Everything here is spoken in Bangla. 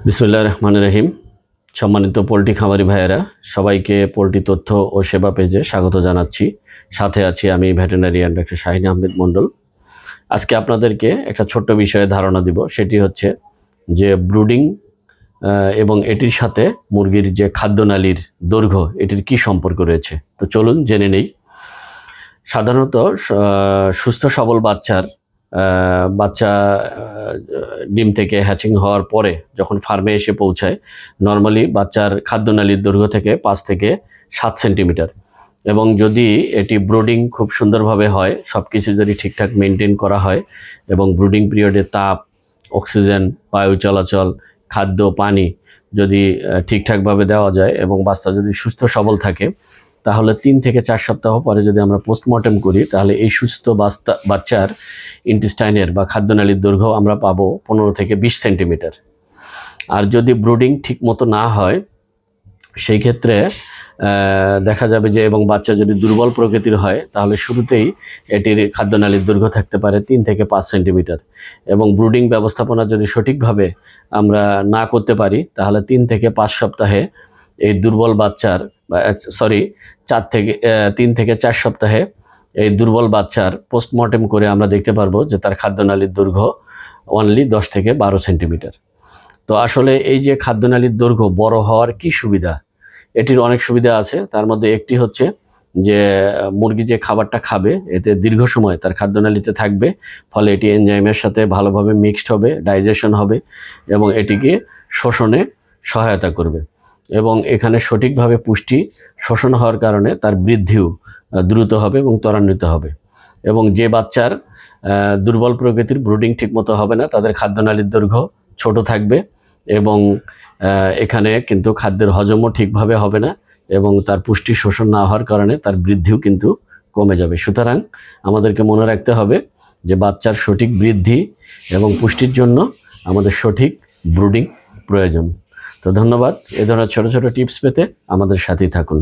বিসমিল্লাহির রহমানির রহিম। সম্মানিত পোল্ট্রি খামারি ভাইয়েরা, সবাইকে পোল্ট্রি তথ্য ও সেবা পেজে স্বাগত জানাচ্ছি। সাথে আছি আমি ভেটেরিনারিয়ান ডক্টর শাহিন আহমেদ মণ্ডল। আজকে আপনাদেরকে একটা ছোট্ট বিষয়ে ধারণা দিব, সেটি হচ্ছে যে ব্রুডিং এবং এটির সাথে মুরগির যে খাদ্যনালীর দৈর্ঘ্য, এটির কি সম্পর্ক রয়েছে। তো চলুন জেনে নেই। সাধারণত সুস্থ সবল বাচ্চা ডিম থেকে হ্যাচিং হওয়ার পরে যখন ফার্মে এসে পৌঁছায়, নর্মালি বাচ্চার খাদ্যনালীর দৈর্ঘ্য থেকে 5 থেকে 7 সেন্টিমিটার। এবং যদি এটি ব্রুডিং খুব সুন্দরভাবে হয়, সব কিছু যদি ঠিকঠাক মেনটেন করা হয় এবং ব্রুডিং পিরিয়ডে তাপ, অক্সিজেন, বায়ু চলাচল, খাদ্য, পানি যদি ঠিকঠাকভাবে দেওয়া যায় এবং বাচ্চা যদি সুস্থ সবল থাকে, তাহলে 3 থেকে 4 সপ্তাহ পরে যদি আমরা পোস্টমর্টেম করি, তাহলে এই সুস্থ বাচ্চার ইন্টেস্টাইনের বা খাদ্যনালীর দৈর্ঘ্য আমরা পাবো 15 থেকে 20 সেন্টিমিটার। আর যদি ব্রুডিং ঠিক মতো না হয়, সেই ক্ষেত্রে দেখা যাবে যে, এবং বাচ্চা যদি দুর্বল প্রকৃতির হয়, তাহলে শুরুতেই এটির খাদ্যনালীর দৈর্ঘ্য থাকতে পারে 3 থেকে 5 সেন্টিমিটার। এবং ব্রুডিং ব্যবস্থাপনা যদি সঠিকভাবে আমরা না করতে পারি, তাহলে 3 থেকে 5 সপ্তাহে এই দুর্বল বাচ্চার 3 থেকে 4 সপ্তাহে এই দুর্বল বাচ্চার পোস্টমর্টেম করে আমরা দেখতে পারবো যে তার খাদ্যনালীর দৈর্ঘ্য অনলি 10 থেকে 12 সেন্টিমিটার। তো আসলে এই যে খাদ্যনালীর দৈর্ঘ্য বড় হওয়ার কি সুবিধা, এটির অনেক সুবিধা আছে। তার মধ্যে একটি হচ্ছে যে মুরগি যে খাবারটা খাবে, এতে দীর্ঘ সময় তার খাদ্যনালীতে থাকবে, ফলে এটি এনজাইমের সাথে ভালোভাবে মিক্সড হবে, ডাইজেশন হবে এবং এটিকে শোষণে সহায়তা করবে। এবং এখানে সঠিকভাবে পুষ্টি শোষণ হওয়ার কারণে তার বৃদ্ধিও দ্রুত হবে এবং ত্বরান্বিত হবে। এবং যে বাচ্চার দুর্বল প্রকৃতির, ব্রুডিং ঠিকমতো হবে না, তাদের খাদ্যনালীর দৈর্ঘ্য ছোট থাকবে এবং এখানে কিন্তু খাদ্যের হজমও ঠিকভাবে হবে না এবং তার পুষ্টি শোষণ না হওয়ার কারণে তার বৃদ্ধিও কিন্তু কমে যাবে। সুতরাং আমাদেরকে মনে রাখতে হবে যে বাচ্চার সঠিক বৃদ্ধি এবং পুষ্টির জন্য আমাদের সঠিক ব্রুডিং প্রয়োজন। তো ধন্যবাদ। এ ধরনের ছোট ছোট টিপস পেতে আমাদের সাথেই থাকুন।